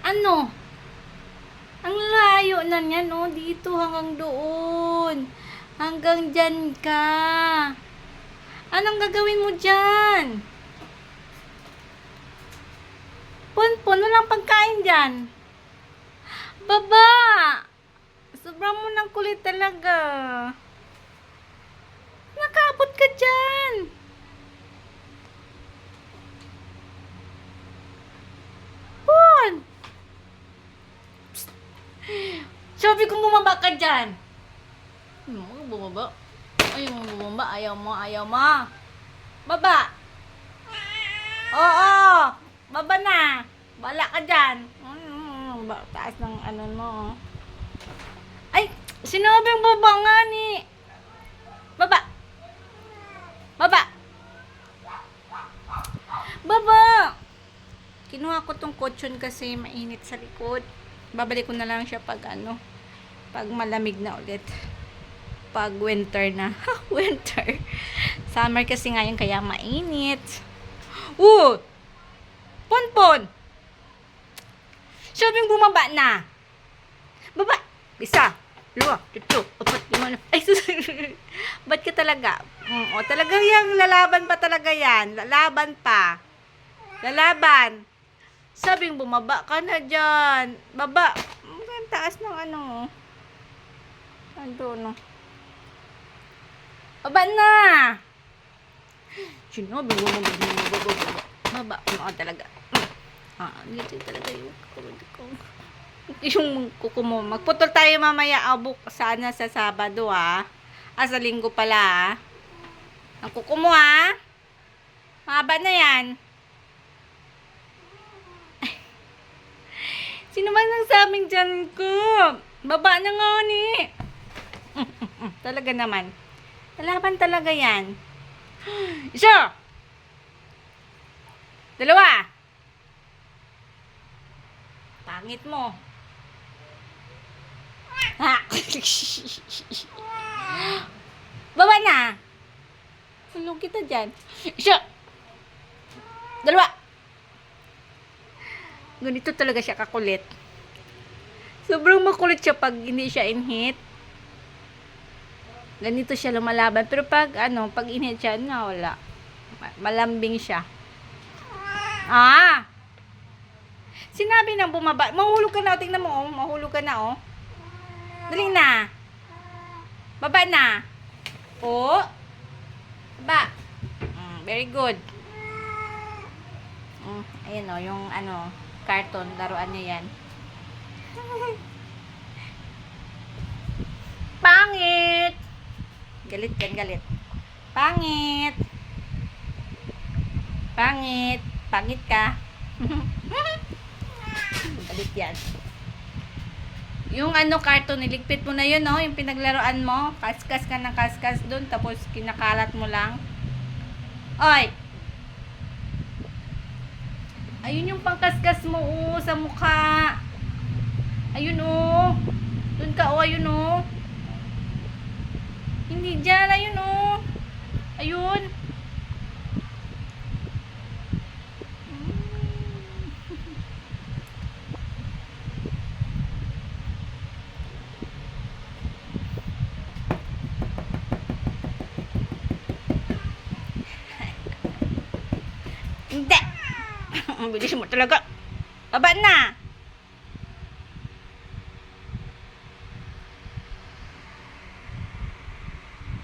Ano? Ang layo na niyan, oh. Dito hanggang doon. Hanggang dyan ka. Anong gagawin mo dyan? Ponpon, walang pagkain dyan. Baba! Sobrang mo ng kulit talaga. Nakaabot ka dyan. Pon! Sabi ko bumaba ka dyan. Bumaba. Ayaw mo bumaba. Ayaw mo. Baba. Oo. Baba na. Bala ka dyan. Taas ng ano mo. Ay, sinabing baba nga ni. Baba. Baba. Baba. Kinuha ko tong kutsyon kasi mainit sa likod. Babalik ko na lang siya pag pag malamig na ulit. Pag winter na. Winter. Summer kasi ngayon kaya mainit. Ponpon! Sabing bumaba na. Baba! Isa, dalawa, tatlo, apat, lima, ay ba't ka talaga? Talagang yung lalaban pa talaga yan. Lalaban pa. Lalaban. Sabing bumaba ka na dyan. Baba. Ang taas ng no. Baba na. Sinabi mo baba. Talaga. Dito talaga yung kuko mo. Magputol tayo mamaya sana sa Sabado sa Linggo pala ang kuko mo mahaba na yan. Sino ba nang sabing dyan ko? Baba na nga ni. Talaga naman. Lalaban talaga yan. Isa! Dalawa! Pangit mo. Baba na! Tulog kita dyan. Isa! Dalawa! Ganito talaga siya kakulit. Sobrang makulit siya pag hindi siya inhit. Ganito siya lumalaban. Pero pag inhit siya, wala. Malambing siya. Sinabi nang bumaba. Mahulog ka na. Tingnan mo, mahulog ka na, Dali na. Baba na. Baba. Very good. Ayan, yung carton. Laruan niya yan. Pangit. Galit yan, galit. Pangit. Pangit. Pangit ka. Galit yan. Yung carton, niligpit mo na yun, yung pinaglaruan mo. Kaskas ka ng kaskas dun, tapos kinakalat mo lang. Oy! Ayun yung pangkaskas mo, sa mukha. Ayun, dun ka, ayun, Hindi dyan, ayun, Ayun. Hindi. Ang bilis mo talaga. Baba na.